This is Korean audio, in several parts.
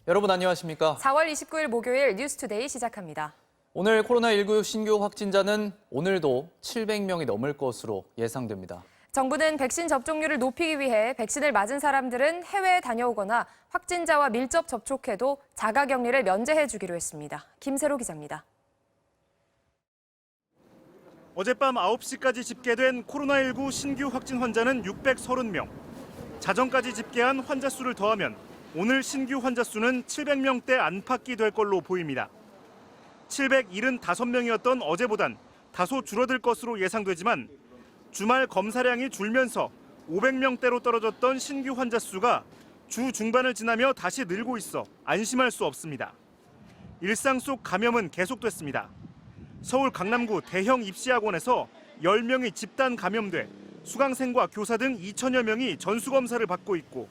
여러분 안녕하십니까? 4월 29일 목요일 뉴스투데이 시작합니다. 오늘 코로나19 신규 확진자는 오늘도 700명이 넘을 것으로 예상됩니다. 정부는 백신 접종률을 높이기 위해 백신을 맞은 사람들은 해외에 다녀오거나 확진자와 밀접 접촉해도 자가격리를 면제해 주기로 했습니다. 김세로 기자입니다. 어젯밤 9시까지 집계된 코로나19 신규 확진 환자는 630명. 자정까지 집계한 환자 수를 더하면 오늘 신규 환자 수는 700명대 안팎이 될 걸로 보입니다. 775명이었던 어제보단 다소 줄어들 것으로 예상되지만 주말 검사량이 줄면서 500명대로 떨어졌던 신규 환자 수가 주 중반을 지나며 다시 늘고 있어 안심할 수 없습니다. 일상 속 감염은 계속됐습니다. 서울 강남구 대형 입시학원에서 10명이 집단 감염돼 수강생과 교사 등 2천여 명이 전수검사를 받고 있고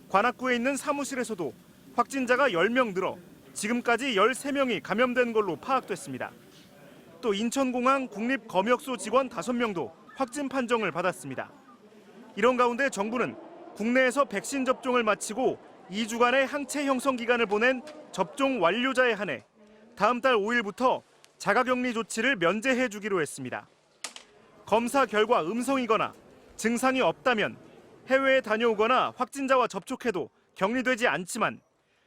관악구에 있는 사무실에서도 확진자가 10명 늘어 지금까지 13명이 감염된 걸로 파악됐습니다. 또 인천공항 국립검역소 직원 5명도 확진 판정을 받았습니다. 이런 가운데 정부는 국내에서 백신 접종을 마치고 2주간의 항체 형성 기간을 보낸 접종 완료자에 한해 다음 달 5일부터 자가격리 조치를 면제해 주기로 했습니다. 검사 결과 음성이거나 증상이 없다면 해외에 다녀오거나 확진자와 접촉해도 격리되지 않지만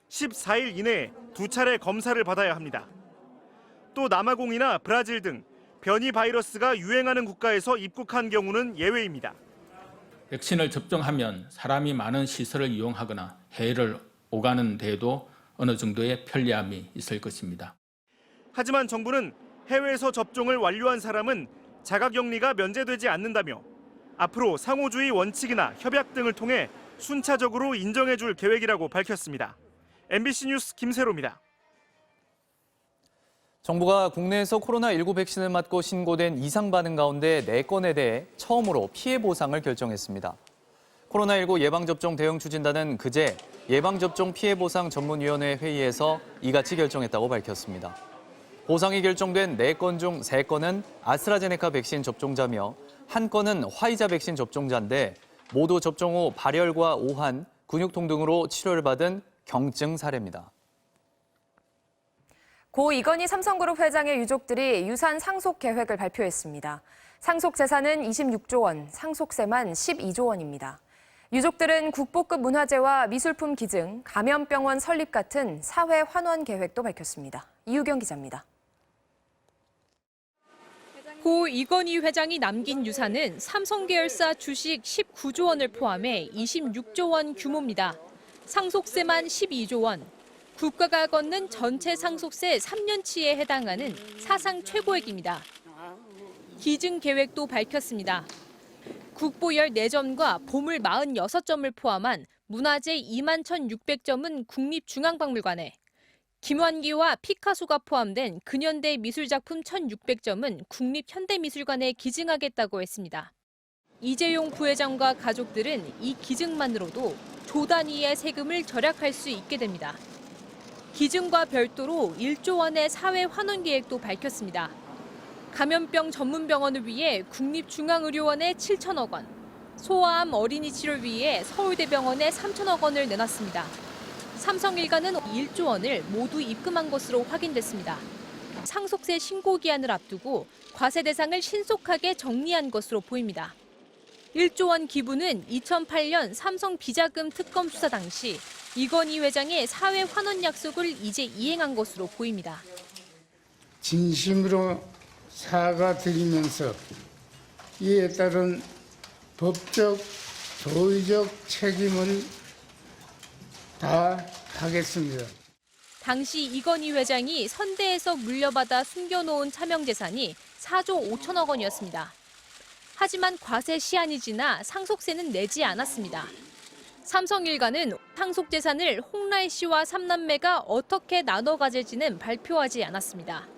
14일 이내에 2차례 검사를 받아야 합니다. 또 남아공이나 브라질 등 변이 바이러스가 유행하는 국가에서 입국한 경우는 예외입니다. 백신을 접종하면 사람이 많은 시설을 이용하거나 해외를 오가는 데에도 어느 정도의 편리함이 있을 것입니다. 하지만 정부는 해외에서 접종을 완료한 사람은 자가격리가 면제되지 않는다며 앞으로 상호주의 원칙이나 협약 등을 통해 순차적으로 인정해 줄 계획이라고 밝혔습니다. MBC 뉴스 김세로입니다. 정부가 국내에서 코로나19 백신을 맞고 신고된 이상 반응 가운데 4건에 대해 처음으로 피해 보상을 결정했습니다. 코로나19 예방접종 대응 추진단은 그제 예방접종 피해보상 전문위원회 회의에서 이같이 결정했다고 밝혔습니다. 보상이 결정된 4건 중 3건은 아스트라제네카 백신 접종자며 1건은 화이자 백신 접종자인데 모두 접종 후 발열과 오한, 근육통 등으로 치료를 받은 경증 사례입니다. 고 이건희 삼성그룹 회장의 유족들이 유산 상속 계획을 발표했습니다. 상속 재산은 26조 원, 상속세만 12조 원입니다. 유족들은 국보급 문화재와 미술품 기증, 감염병원 설립 같은 사회 환원 계획도 밝혔습니다. 이유경 기자입니다. 고 이건희 회장이 남긴 유산은 삼성 계열사 주식 19조 원을 포함해 26조 원 규모입니다. 상속세만 12조 원. 국가가 걷는 전체 상속세 3년치에 해당하는 사상 최고액입니다. 기증 계획도 밝혔습니다. 국보 14점과 보물 46점을 포함한 문화재 21,600점은 국립중앙박물관에, 김환기와 피카소가 포함된 근현대 미술작품 1,600점은 국립현대미술관에 기증하겠다고 했습니다. 이재용 부회장과 가족들은 이 기증만으로도 조 단위의 세금을 절약할 수 있게 됩니다. 기증과 별도로 1조 원의 사회 환원 계획도 밝혔습니다. 감염병 전문병원을 위해 국립중앙의료원에 7천억 원, 소아암 어린이 치료를 위해 서울대병원에 3천억 원을 내놨습니다. 삼성 일가는 1조 원을 모두 입금한 것으로 확인됐습니다. 상속세 신고 기한을 앞두고 과세 대상을 신속하게 정리한 것으로 보입니다. 1조 원 기부는 2008년 삼성 비자금 특검 수사 당시 이건희 회장의 사회 환원 약속을 이제 이행한 것으로 보입니다. 진심으로 사과드리면서 이에 따른 법적, 도의적 책임을 다하겠습니다. 당시 이건희 회장이 선대에서 물려받아 숨겨놓은 차명재산이 4조 5천억 원이었습니다. 하지만 과세 시한이 지나 상속세는 내지 않았습니다. 삼성 일가는 상속재산을 홍라희 씨와 3남매가 어떻게 나눠 가질지는 발표하지 않았습니다.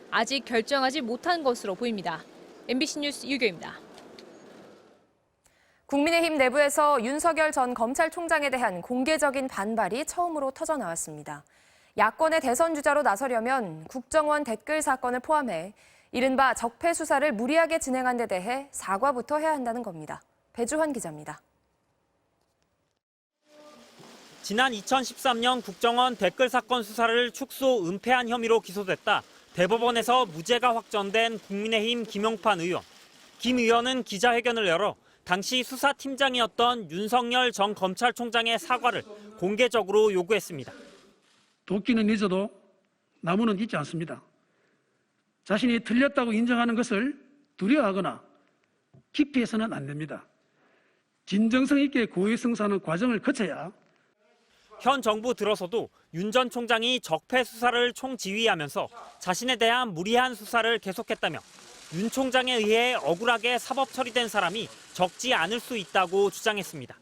아직 결정하지 못한 것으로 보입니다. MBC 뉴스 유교입니다. 국민의힘 내부에서 윤석열 전 검찰총장에 대한 공개적인 반발이 처음으로 터져나왔습니다. 야권의 대선 주자로 나서려면 국정원 댓글 사건을 포함해 이른바 적폐 수사를 무리하게 진행한 데 대해 사과부터 해야 한다는 겁니다. 배주환 기자입니다. 지난 2013년 국정원 댓글 사건 수사를 축소 은폐한 혐의로 기소됐다 대법원에서 무죄가 확정된 국민의힘 김용판 의원. 김 의원은 기자회견을 열어 당시 수사팀장이었던 윤석열 전 검찰총장의 사과를 공개적으로 요구했습니다. 도끼는 잊어도 나무는 잊지 않습니다. 자신이 틀렸다고 인정하는 것을 두려워하거나 기피해서는 안 됩니다. 진정성 있게 고해성사하는 과정을 거쳐야 현 정부 들어서도 윤 전 총장이 적폐 수사를 총지휘하면서 자신에 대한 무리한 수사를 계속했다며 윤 총장에 의해 억울하게 사법 처리된 사람이 적지 않을 수 있다고 주장했습니다.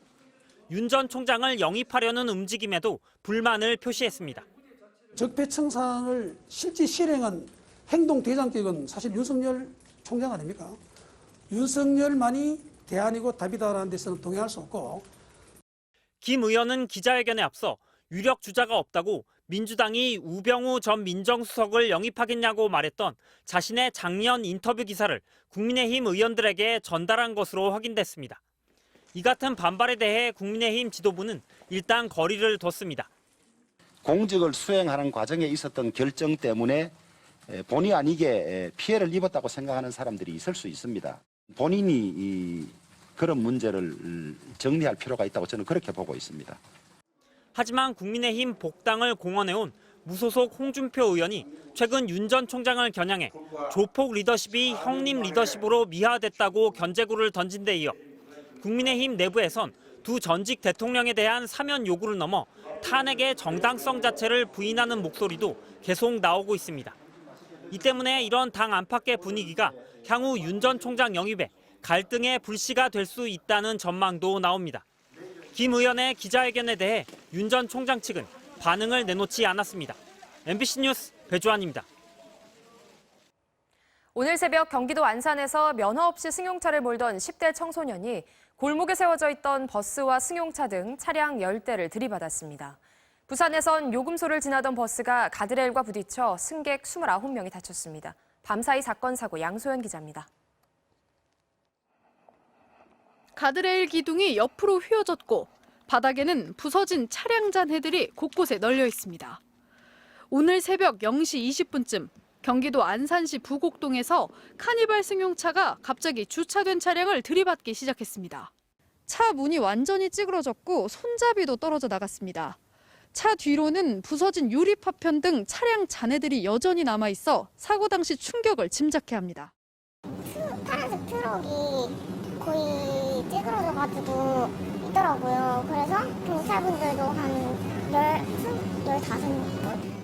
윤 전 총장을 영입하려는 움직임에도 불만을 표시했습니다. 적폐청산을 실제 실행한 행동 대장격은 사실 윤석열 총장 아닙니까? 윤석열만이 대안이고 답이다라는 데서는 동의할 수 없고. 김 의원은 기자회견에 앞서 유력 주자가 없다고 민주당이 우병우 전 민정수석을 영입하겠냐고 말했던 자신의 작년 인터뷰 기사를 국민의힘 의원들에게 전달한 것으로 확인됐습니다. 이 같은 반발에 대해 국민의힘 지도부는 일단 거리를 뒀습니다. 공직을 수행하는 과정에 있었던 결정 때문에 본의 아니게 피해를 입었다고 생각하는 사람들이 있을 수 있습니다. 본인이 그런 문제를 정리할 필요가 있다고 저는 그렇게 보고 있습니다. 하지만 국민의힘 복당을 공언해온 무소속 홍준표 의원이 최근 윤 전 총장을 겨냥해 조폭 리더십이 형님 리더십으로 미화됐다고 견제구를 던진 데 이어 국민의힘 내부에선 두 전직 대통령에 대한 사면 요구를 넘어 탄핵의 정당성 자체를 부인하는 목소리도 계속 나오고 있습니다. 이 때문에 이런 당 안팎의 분위기가 향후 윤 전 총장 영입에 갈등의 불씨가 될 수 있다는 전망도 나옵니다. 김 의원의 기자회견에 대해 윤 전 총장 측은 반응을 내놓지 않았습니다. MBC 뉴스 배주환입니다. 오늘 새벽 경기도 안산에서 면허 없이 승용차를 몰던 10대 청소년이 골목에 세워져 있던 버스와 승용차 등 차량 10대를 들이받았습니다. 부산에선 요금소를 지나던 버스가 가드레일과 부딪혀 승객 29명이 다쳤습니다. 밤사이 사건 사고 양소연 기자입니다. 가드레일 기둥이 옆으로 휘어졌고 바닥에는 부서진 차량 잔해들이 곳곳에 널려 있습니다. 오늘 새벽 0시 20분쯤 경기도 안산시 부곡동에서 카니발 승용차가 갑자기 주차된 차량을 들이받기 시작했습니다. 차 문이 완전히 찌그러졌고 손잡이도 떨어져 나갔습니다. 차 뒤로는 부서진 유리 파편 등 차량 잔해들이 여전히 남아있어 사고 당시 충격을 짐작케 합니다. 파란색 트럭이 거의 찌그러져가지고 있더라고요. 그래서 경찰분들도 한 15분?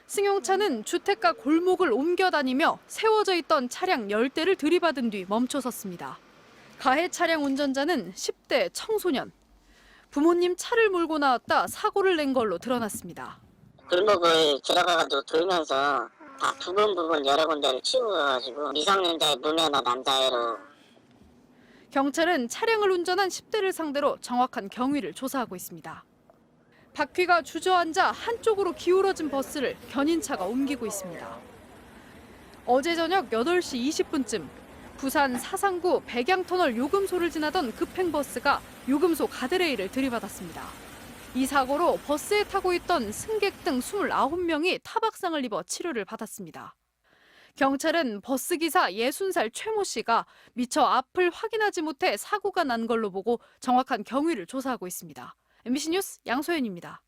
승용차는 주택가 골목을 옮겨 다니며 세워져 있던 차량 10대를 들이받은 뒤 멈춰섰습니다. 가해 차량 운전자는 10대 청소년. 부모님 차를 몰고 나왔다 사고를 낸 걸로 드러났습니다. 골목을 들어가가지고 돌면서 다 부분 여러 군데를 치우가지고 미성년자의 무면허 남자애로. 경찰은 차량을 운전한 10대를 상대로 정확한 경위를 조사하고 있습니다. 바퀴가 주저앉아 한쪽으로 기울어진 버스를 견인차가 옮기고 있습니다. 어제 저녁 8시 20분쯤 부산 사상구 백양터널 요금소를 지나던 급행버스가 요금소 가드레일을 들이받았습니다. 이 사고로 버스에 타고 있던 승객 등 29명이 타박상을 입어 치료를 받았습니다. 경찰은 버스기사 60살 최모 씨가 미처 앞을 확인하지 못해 사고가 난 걸로 보고 정확한 경위를 조사하고 있습니다. MBC 뉴스 양소연입니다.